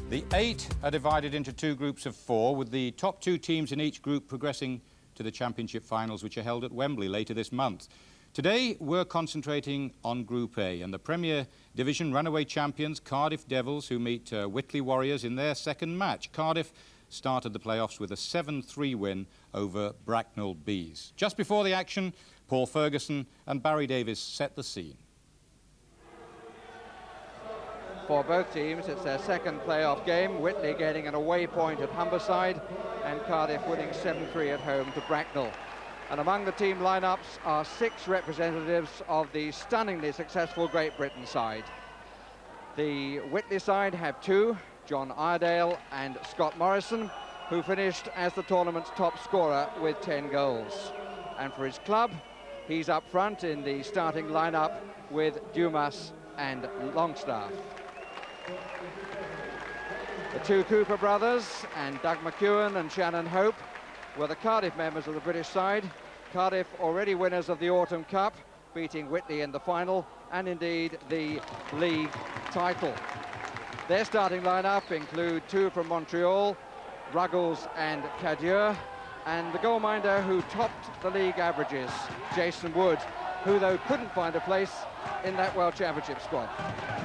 The 8 are divided into 2 groups of 4, with the top 2 teams in each group progressing to the championship finals, which are held at Wembley later this month. Today, we're concentrating on Group A and the Premier Division runaway champions, Cardiff Devils, who meet Whitley Warriors in their second match. Cardiff started the playoffs with a 7-3 win over Bracknell Bees. Just before the action, Paul Ferguson and Barry Davies set the scene. For both teams, it's their second playoff game. Whitley getting an away point at Humberside and Cardiff winning 7-3 at home to Bracknell. And among the team lineups are 6 representatives of the stunningly successful Great Britain side. The Whitley side have 2, John Iredale and Scott Morrison, who finished as the tournament's top scorer with 10 goals. And for his club, he's up front in the starting lineup with Dumas and Longstaff. The 2 Cooper brothers and Doug McEwen and Shannon Hope were the Cardiff members of the British side. Cardiff already winners of the Autumn Cup, beating Whitley in the final, and indeed the league title. Their starting lineup include 2 from Montreal, Ruggles and Cadieux, and the goalminder who topped the league averages, Jason Wood, who though couldn't find a place in that World Championship squad.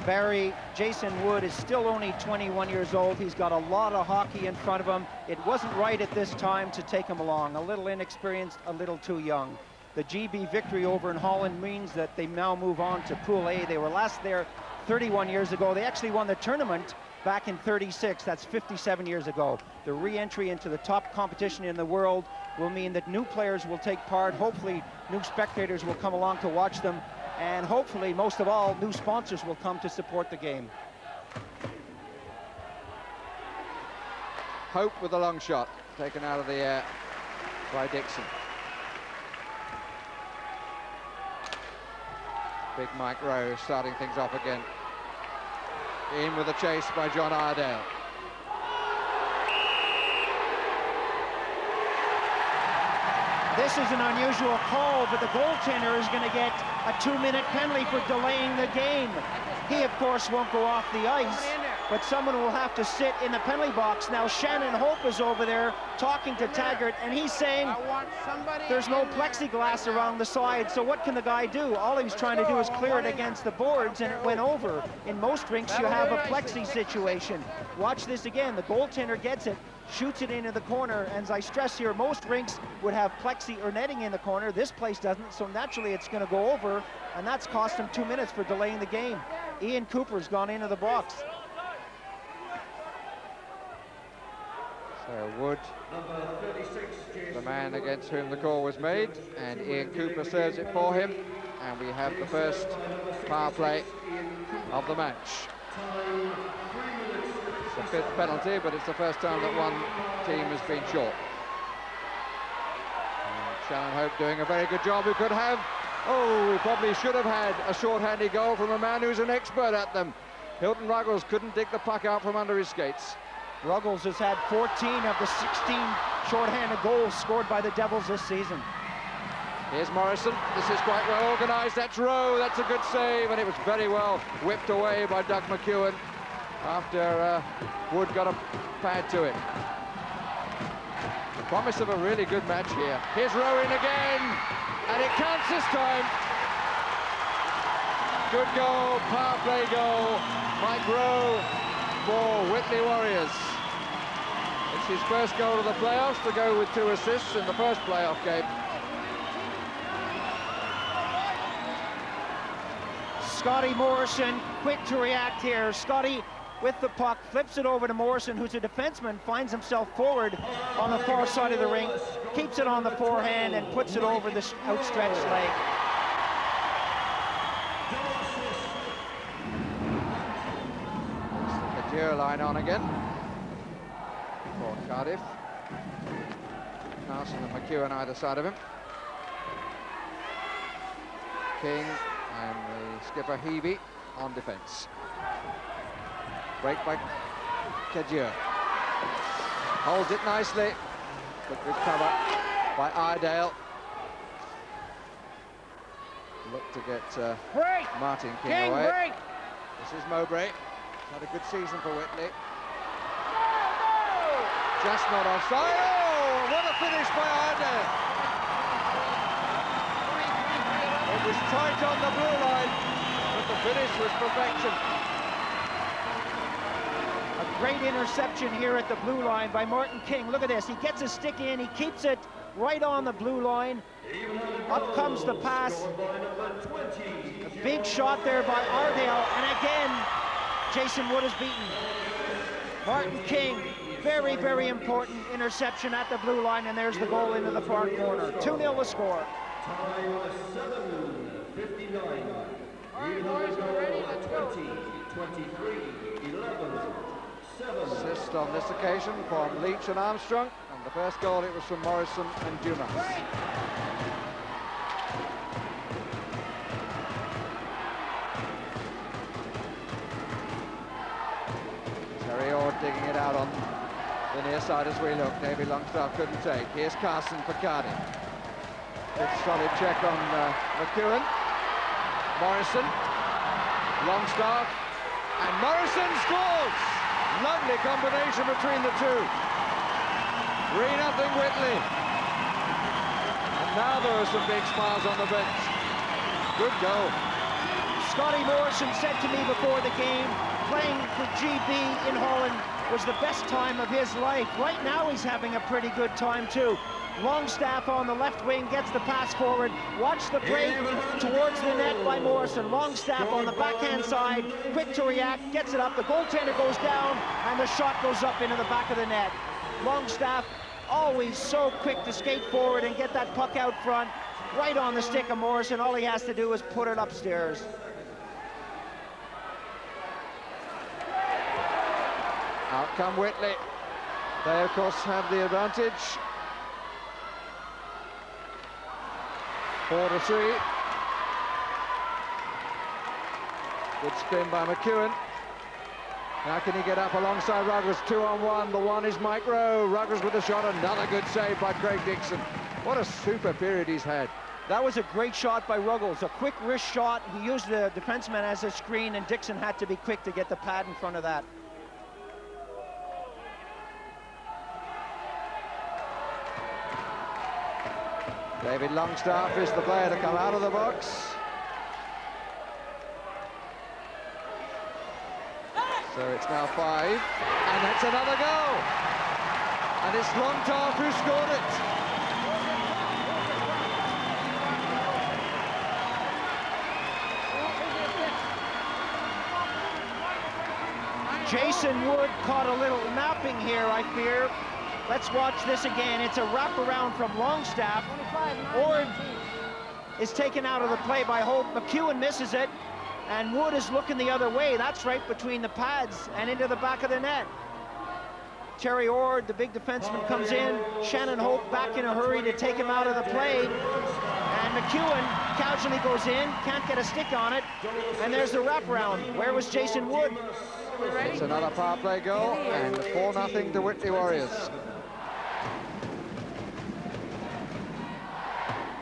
Barry, Jason Wood is still only 21 years old. He's got a lot of hockey in front of him. It wasn't right at this time to take him along. A little inexperienced, a little too young. The GB victory over in Holland means that they now move on to Pool A. They were last there 31 years ago. They actually won the tournament back in 36. That's 57 years ago. The re-entry into the top competition in the world will mean that new players will take part. Hopefully, new spectators will come along to watch them. And hopefully, most of all, new sponsors will come to support the game. Hope with a long shot, taken out of the air by Dixon. Big Mike Rowe starting things off again. In with a chase by John Iredale. This is an unusual call, but the goaltender is going to get a 2-minute penalty for delaying the game. He, of course, won't go off the ice, but someone will have to sit in the penalty box. Now, Shannon Hope is over there talking to Taggart, and he's saying there's no plexiglass around the side, so what can the guy do? All he was trying to do is clear it against the boards, and it went over. In most rinks, you have a plexi situation. Watch this again. The goaltender gets it, shoots it into the corner, and as I stress here, most rinks would have plexi or netting in the corner. This place doesn't, so naturally it's going to go over, and that's cost him 2 minutes for delaying the game. Ian Cooper's gone into the box. So Wood, the man against whom the call was made, and Ian Cooper serves it for him, and we have the first power play of the match. It's the 5th penalty, but it's the first time that one team has been short. And Shannon Hope doing a very good job. We could have, we probably should have had a short-handed goal from a man who's an expert at them. Hilton Ruggles couldn't dig the puck out from under his skates. Ruggles has had 14 of the 16 short-handed goals scored by the Devils this season. Here's Morrison. This is quite well organised. That's Rowe. That's a good save, and it was very well whipped away by Doug McEwen after Wood got a pad to it. Promise of a really good match here. Here's Rowe in again, and it counts this time. Good goal, power play goal. Mike Rowe for Whitley Warriors. It's his first goal of the playoffs, to go with 2 assists in the first playoff game. Scotty Morrison, quick to react here. Scotty with the puck, flips it over to Morrison, who's a defenseman, finds himself forward on the far side of the rink, keeps it on the forehand and puts it over the outstretched leg. Cadieux line on again for Cardiff. Carson and McEwen either side of him. King and the skipper Heavey on defence. Break by Cadieux. Holds it nicely, but good cover by Iredale. Look to get Martin King away. Break. This is Mowbray. Had a good season for Whitley. Just not offside. Oh, what a finish by Ardale. It was tight on the blue line, but the finish was perfection. A great interception here at the blue line by Martin King. Look at this, he gets a stick in, he keeps it right on the blue line. Up comes the pass. A big shot there by Ardale, and again, Jason Wood is beaten. Martin King, very, very important interception at the blue line, and there's the goal into the far corner. 2-0 the score. Time 7:59. Even though it's already 20, 23, 11, 7. Assist on this occasion from Leach and Armstrong, and the first goal it was from Morrison and Dumas. Terry Ord digging it out on the near side as we look. David Longstaff couldn't take. Here's Carson for Cardiff. Good solid check on McEwen. Morrison, Longstaff, and Morrison scores! Lovely combination between the two. 3-0 Whitley. And now there are some big smiles on the bench. Good goal. Scotty Morrison said to me before the game, playing for GB in Holland was the best time of his life. Right now he's having a pretty good time too. Longstaff on the left wing gets the pass forward. Watch the break towards the net by Morrison. Longstaff on the backhand side, quick to react, gets it up. The goaltender goes down, and the shot goes up into the back of the net. Longstaff always so quick to skate forward and get that puck out front, right on the stick of Morrison. All he has to do is put it upstairs. Out come Whitley. They, of course, have the advantage. 4-3. Good spin by McEwen. Now can he get up alongside Ruggers? 2-on-1. The one is Mike Rowe. Ruggers with a shot. Another good save by Craig Dixon. What a super period he's had. That was a great shot by Ruggles. A quick wrist shot. He used the defenseman as a screen, and Dixon had to be quick to get the pad in front of that. David Longstaff is the player to come out of the box. So it's now 5, and that's another goal. And it's Longstaff who scored it. Jason Wood caught a little napping here, I fear. Let's watch this again. It's a wraparound from Longstaff. Ord is taken out of the play by Hope. McEwen misses it, and Wood is looking the other way. That's right between the pads and into the back of the net. Terry Ord, the big defenseman, comes in. Shannon Hope back in a hurry to take him out of the play. And McEwen casually goes in, can't get a stick on it. And there's the wraparound. Where was Jason Wood? It's another power play goal, and 4-0 to Whitley Warriors.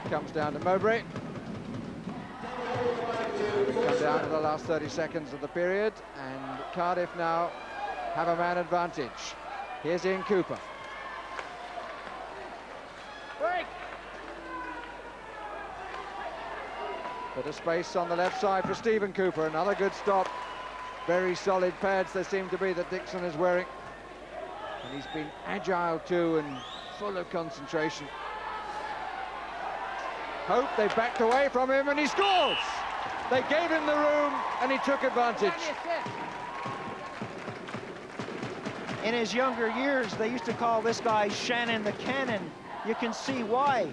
Comes down to Mowbray. We come down to the last 30 seconds of the period, and Cardiff now have a man advantage. Here's Ian Cooper. Break. Bit of space on the left side for Stephen Cooper. Another good stop. Very solid pads there seem to be that Dixon is wearing. And he's been agile too and full of concentration. Hope they backed away from him and he scores! They gave him the room and he took advantage. In his younger years, they used to call this guy Shannon the Cannon. You can see why.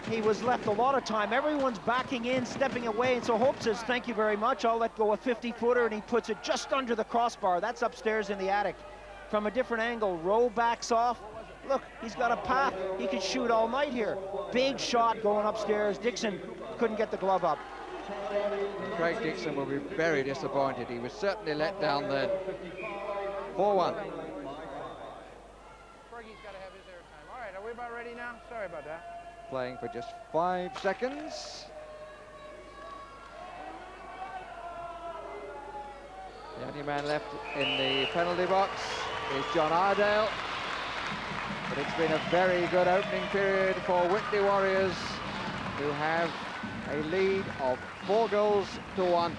He was left a lot of time. Everyone's backing in, stepping away, and so Hope says, thank you very much, I'll let go a 50-footer, and he puts it just under the crossbar. That's upstairs in the attic. From a different angle, Rowe backs off. Look, he's got a path. He could shoot all night here. Big shot going upstairs. Dixon couldn't get the glove up. Craig Dixon will be very disappointed. He was certainly let down then. 4-1. Fergie's got to have his airtime. All right, are we about ready now? Sorry about that. Playing for just 5 seconds. The only man left in the penalty box is John Ardale. But it's been a very good opening period for Whitley Warriors, who have a lead of 4 goals to 1.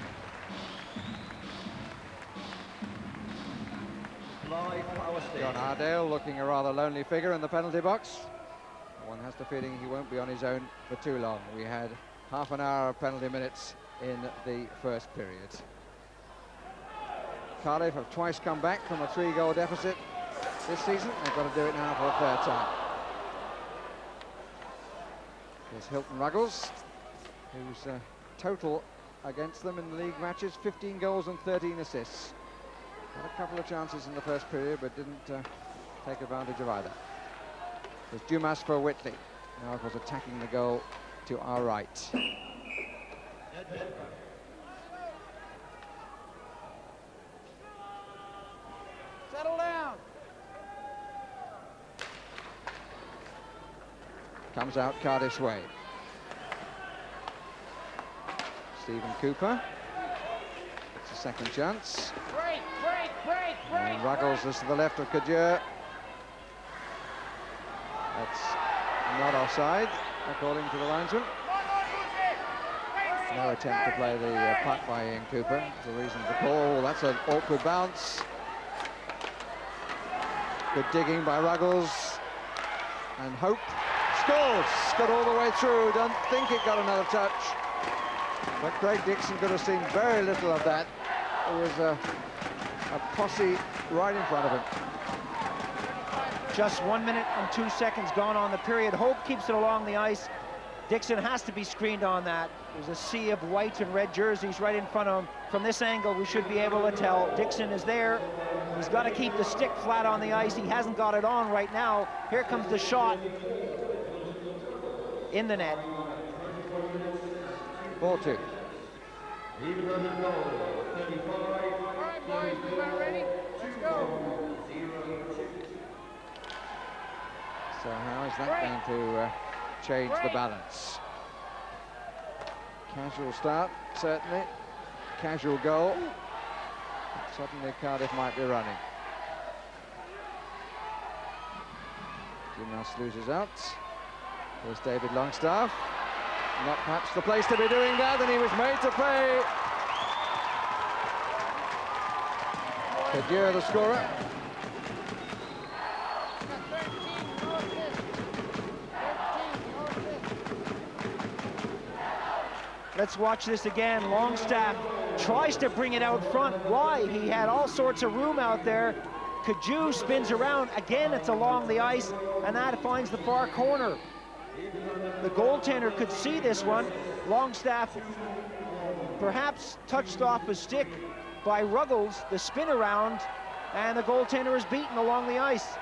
John Ardale looking a rather lonely figure in the penalty box. One has the feeling he won't be on his own for too long. We had half an hour of penalty minutes in the first period. Cardiff have twice come back from a 3-goal deficit this season. They've got to do it now for a third time. There's Hilton Ruggles, whose total against them in the league matches, 15 goals and 13 assists. Had a couple of chances in the first period, but didn't take advantage of either. There's Dumas for Whitley. Now, of course, attacking the goal to our right. Settle down. Comes out Cardiff's way. Stephen Cooper. It's a second chance. Break. And Ruggles is to the left of Kajur. That's not offside, according to the linesman. No attempt to play the puck by Ian Cooper. There's a reason to call. That's an awkward bounce. Good digging by Ruggles. And Hope scores. Got all the way through. Don't think it got another touch. But Craig Dixon could have seen very little of that. There was a posse right in front of him. Just 1 minute and 2 seconds gone on the period. Hope keeps it along the ice. Dixon has to be screened on that. There's a sea of white and red jerseys right in front of him. From this angle, we should be able to tell Dixon is there. He's got to keep the stick flat on the ice. He hasn't got it on right now. Here comes the shot in the net. 4-2. All right, boys, we about ready? Let's go. So how is that going to change the balance? Casual start, certainly. Casual goal. Suddenly Cardiff might be running. Dumas loses out. There's David Longstaff. Not perhaps the place to be doing that, and he was made to pay. Kajur, the scorer. Let's watch this again. Longstaff tries to bring it out front. Why? He had all sorts of room out there. Kaju spins around. Again, it's along the ice, and that finds the far corner. The goaltender could see this one. Longstaff perhaps touched off a stick by Ruggles, the spin around, and the goaltender is beaten along the ice.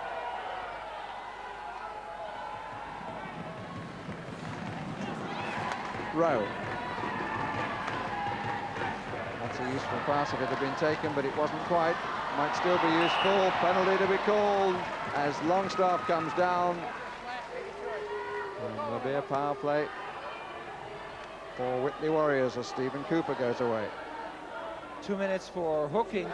Rowe. That's a useful pass if it had been taken, but it wasn't quite. Might still be useful. Penalty to be called as Longstaff comes down. And there'll be a power play for Whitley Warriors as Stephen Cooper goes away. 2 minutes for hooking.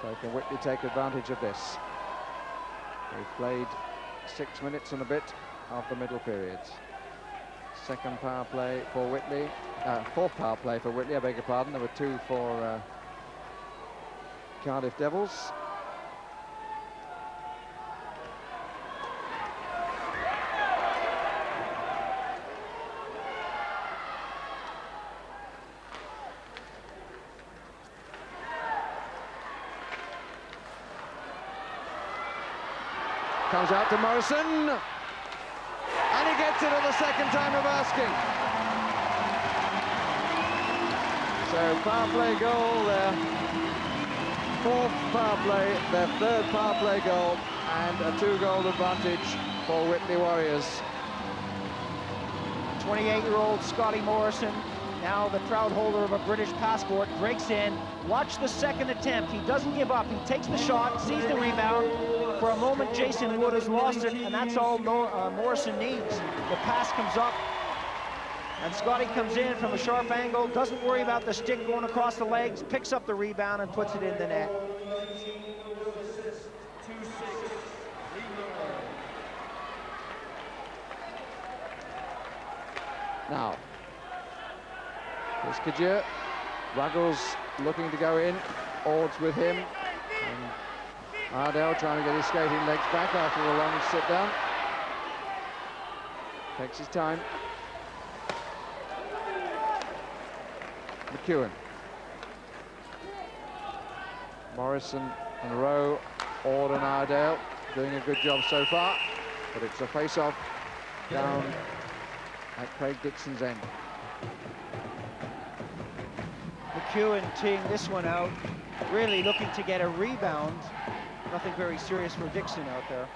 So can Whitley take advantage of this? They've played 6 minutes and a bit of the middle periods. Second power play for Whitley. Fourth power play for Whitley, I beg your pardon. There were 2 for Cardiff Devils. Comes out to Morrison, and he gets it at the second time of asking. So power play goal, their 4th power play, their 3rd power play goal, and a 2-goal advantage for Whitley Warriors. 28-year-old Scotty Morrison, now the proud holder of a British passport, breaks in. Watch the second attempt. He doesn't give up. He takes the shot, sees the rebound. For a moment, Jason Wood has lost it, and that's all Morrison needs. The pass comes up, And Scotty comes in from a sharp angle, doesn't worry about the stick going across the legs, picks up the rebound and puts it in the net. Now, here's Kadir. Ruggles looking to go in. Ord's with him. And Ardell trying to get his skating legs back after a long sit down. Takes his time. McEwen. Morrison and Rowe, Ord and Ardell doing a good job so far, but it's a face-off down at Craig Dixon's end. McEwen teeing this one out, really looking to get a rebound. Nothing very serious for Dixon out there.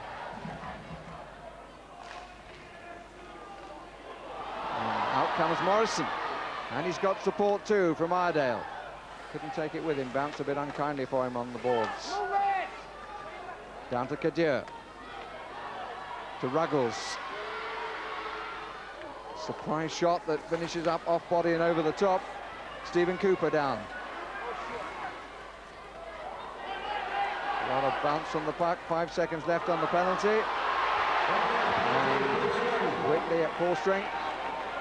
And out comes Morrison. And he's got support too from Ardell. Couldn't take it with him, bounced a bit unkindly for him on the boards. Down to Kadir. To Ruggles. Surprise shot that finishes up off body and over the top. Stephen Cooper down. A lot of bounce on the puck, 5 seconds left on the penalty. And Whitley at full strength.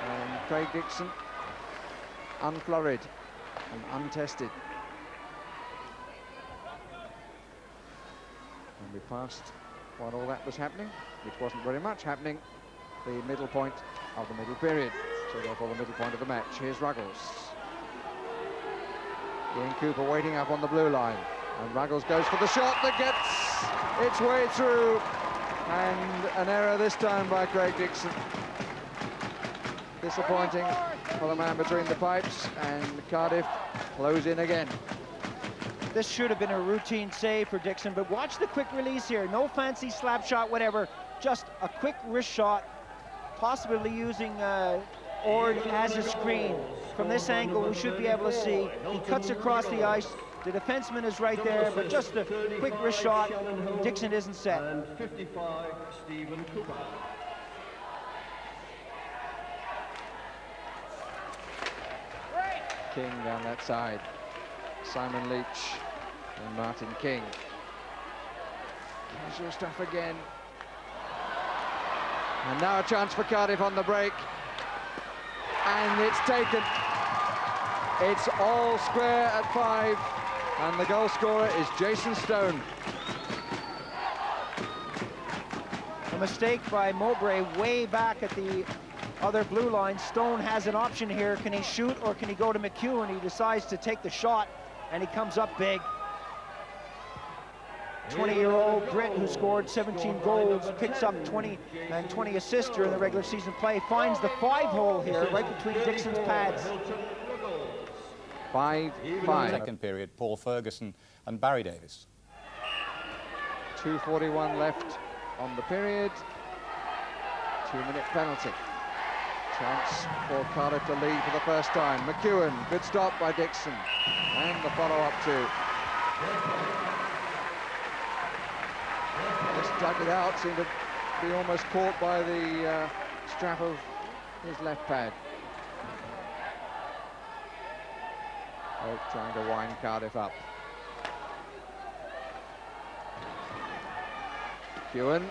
And Craig Dixon unflurried and untested. And we passed while all that was happening, which wasn't very much happening, the middle point of the middle period. So therefore the middle point of the match. Here's Ruggles. Ian Cooper waiting up on the blue line. And Ruggles goes for the shot that gets its way through. And an error this time by Craig Dixon. Disappointing for the man between the pipes, and Cardiff close in again. This should have been a routine save for Dixon, but watch the quick release here. No fancy slap shot, whatever. Just a quick wrist shot, possibly using Ord as a screen. From this angle, we should be able to see. He cuts across the ice. The defenseman is right there, but just a quick wrist shot. Dixon isn't set. And 55, Stephen Cooper. King down that side. Simon Leach and Martin King. Casual stuff again. And now a chance for Cardiff on the break. And it's taken. It's all square at 5. And the goal scorer is Jason Stone. A mistake by Mowbray way back at the other blue line. Stone has an option here. Can he shoot or can he go to McEwen? He decides to take the shot and he comes up big. 20-year-old Brit who scored 17 goals, picks up 20 and 20 assists during the regular season play, finds the 5-hole here right between Dixon's pads. 5-5. Second period, Paul Ferguson and Barry Davis. 2:41 left on the period. 2-minute penalty. Chance for Cardiff to lead for the first time. McEwen, good stop by Dixon. And the follow-up too. Just dug it out, seemed to be almost caught by the strap of his left pad. Hope trying to wind Cardiff up. McEwen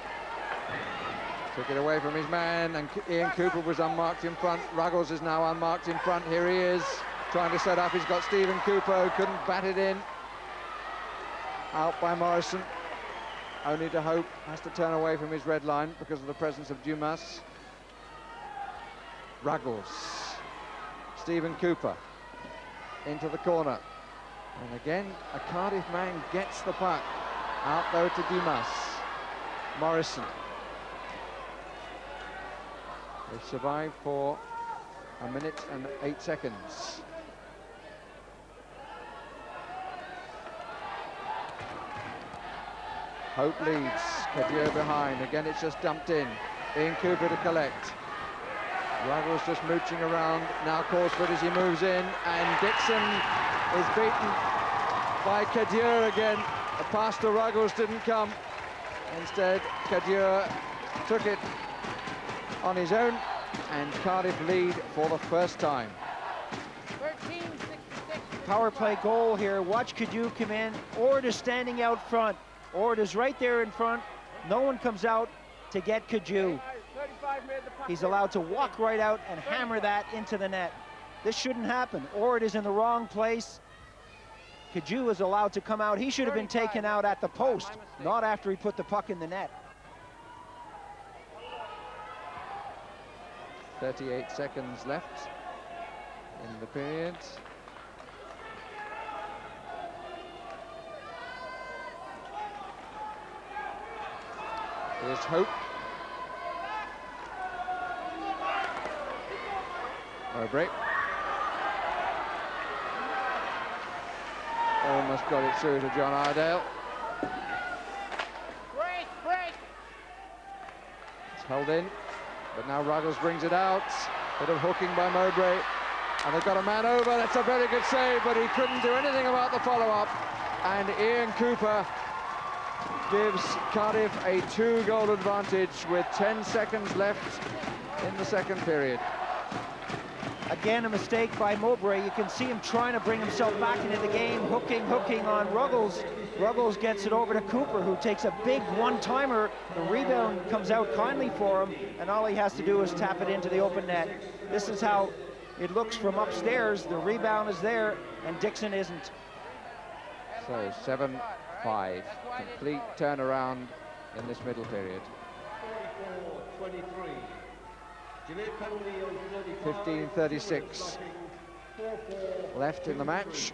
took it away from his man, and Ian Cooper was unmarked in front. Ruggles is now unmarked in front. Here he is, trying to set up. He's got Stephen Cooper, who couldn't bat it in. Out by Morrison. Only to hope has to turn away from his red line because of the presence of Dumas. Ruggles. Stephen Cooper into the corner. And again, a Cardiff man gets the puck. Out though to Dumas. Morrison. They survived for 1 minute and 8 seconds. Hope leads, Kadir behind. Again, it's just dumped in. Ian Cooper to collect. Ruggles just mooching around. Now Corsford as he moves in, and Dixon is beaten by Kadir again. A pass to Ruggles didn't come. Instead, Kadir took it on his own and Cardiff lead for the first time. 13-66. Power play goal here. Watch Cadieux come in. Ord is standing out front. Ord is right there in front. No one comes out to get Cadieux. 35 made the puck. He's allowed to walk right out and hammer that into the net. This shouldn't happen. Ord is in the wrong place. Cadieux is allowed to come out. He should have been taken out at the post, not after he put the puck in the net. 38 seconds left in the period. Here's Hope. Mowbray. Almost got it through to John Iredale. Break. It's held in, but now Ruggles brings it out. Bit of hooking by Mowbray. And they've got a man over. That's a very good save, but he couldn't do anything about the follow-up. And Ian Cooper gives Cardiff a 2-goal advantage with 10 seconds left in the second period. Again, a mistake by Mowbray. You can see him trying to bring himself back into the game, hooking on Ruggles. Ruggles gets it over to Cooper, who takes a big one-timer. The rebound comes out kindly for him, and all he has to do is tap it into the open net. This is how it looks from upstairs. The rebound is there, and Dixon isn't. So 7-5, complete turnaround in this middle period. 44-23. 15:36 left in the match,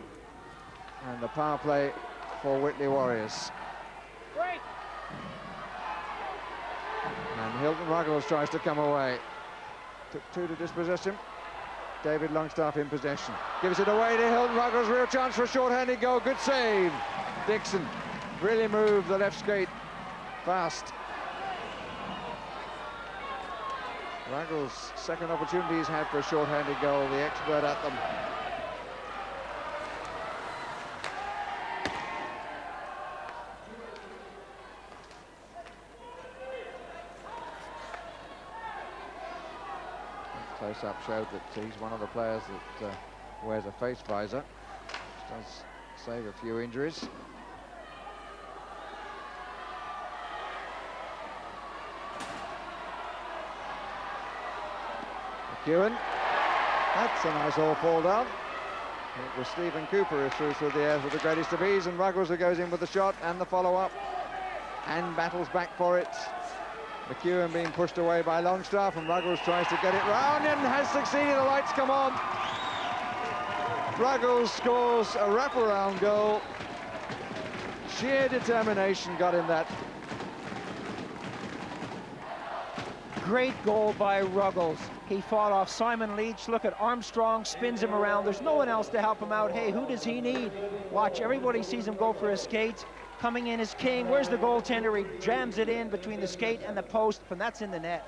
and the power play for Whitley Warriors. Break. And Hilton Ruggles tries to come away. Took 2 to dispossess him. David Longstaff in possession. Gives it away to Hilton Ruggles. Real chance for a short-handed goal. Good save. Dixon really moved the left skate fast. Ruggles' second opportunity he's had for a short-handed goal, the expert at them. Close-up showed that he's one of the players that wears a face visor, which does save a few injuries. McEwen, that's a nice all fall down. It was Stephen Cooper who threw the air with the greatest of ease, and Ruggles who goes in with the shot and the follow-up and battles back for it. McEwen being pushed away by Longstaff, and Ruggles tries to get it round and has succeeded. The lights come on. Ruggles scores a wraparound goal. Sheer determination got him that. Great goal by Ruggles. He fought off Simon Leach. Look at Armstrong, spins him around. There's no one else to help him out. Hey, who does he need? Watch, everybody sees him go for a skate. Coming in is King. Where's the goaltender? He jams it in between the skate and the post, and that's in the net.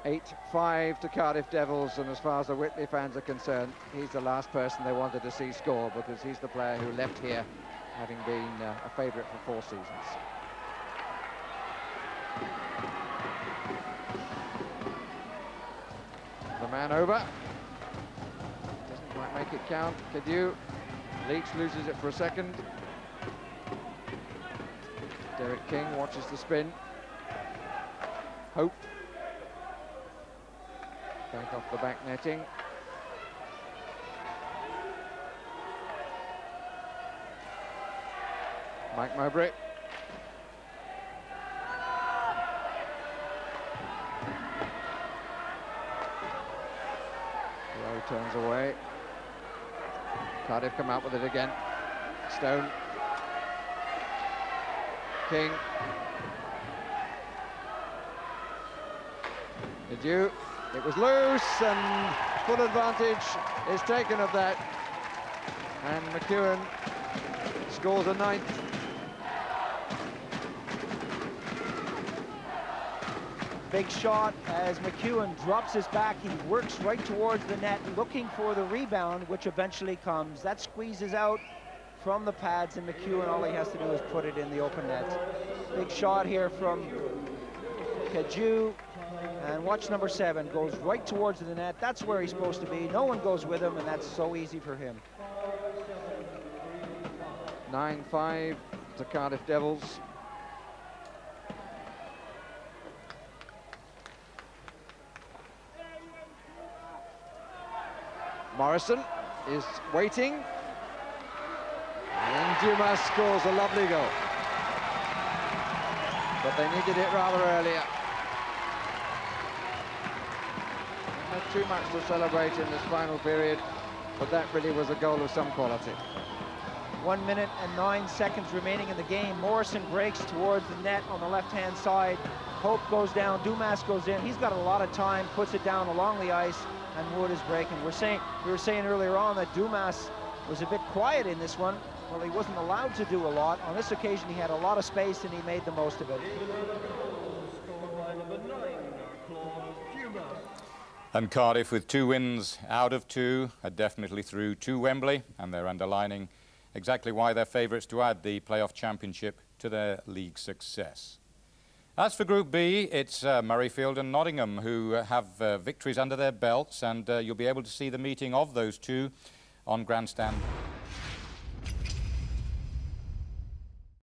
8-5 to Cardiff Devils, and as far as the Whitley fans are concerned, he's the last person they wanted to see score, because he's the player who left here having been a favourite for 4 seasons. The man over. Doesn't quite make it count. Cadieux. Leach loses it for a second. Derek King watches the spin. Hope. Back off the back netting. Mike Mowbray. Lowe turns away. Cardiff come out with it again. Stone. King. Cadieux. It was loose, and full advantage is taken of that. And McEwen scores a 9th. Big shot as McEwen drops his back. He works right towards the net, looking for the rebound, which eventually comes. That squeezes out from the pads, and McEwen, all he has to do is put it in the open net. Big shot here from Cadieux. And watch number 7, goes right towards the net. That's where he's supposed to be. No one goes with him, and that's so easy for him. 9-5 to Cardiff Devils. Morrison is waiting. And Dumas scores a lovely goal. But they needed it rather earlier. Not too much to celebrate in this final period, but that really was a goal of some quality. 1 minute and 9 seconds remaining in the game. Morrison breaks towards the net on the left-hand side. Pope goes down, Dumas goes in. He's got a lot of time, puts it down along the ice, and Wood is breaking. We were saying earlier on that Dumas was a bit quiet in this one. Well, he wasn't allowed to do a lot. On this occasion, he had a lot of space, and he made the most of it. And Cardiff, with 2 wins out of 2, are definitely through to Wembley, and they're underlining exactly why they're favourites to add the playoff championship to their league success. As for Group B, it's Murrayfield and Nottingham who have victories under their belts, and you'll be able to see the meeting of those two on Grandstand.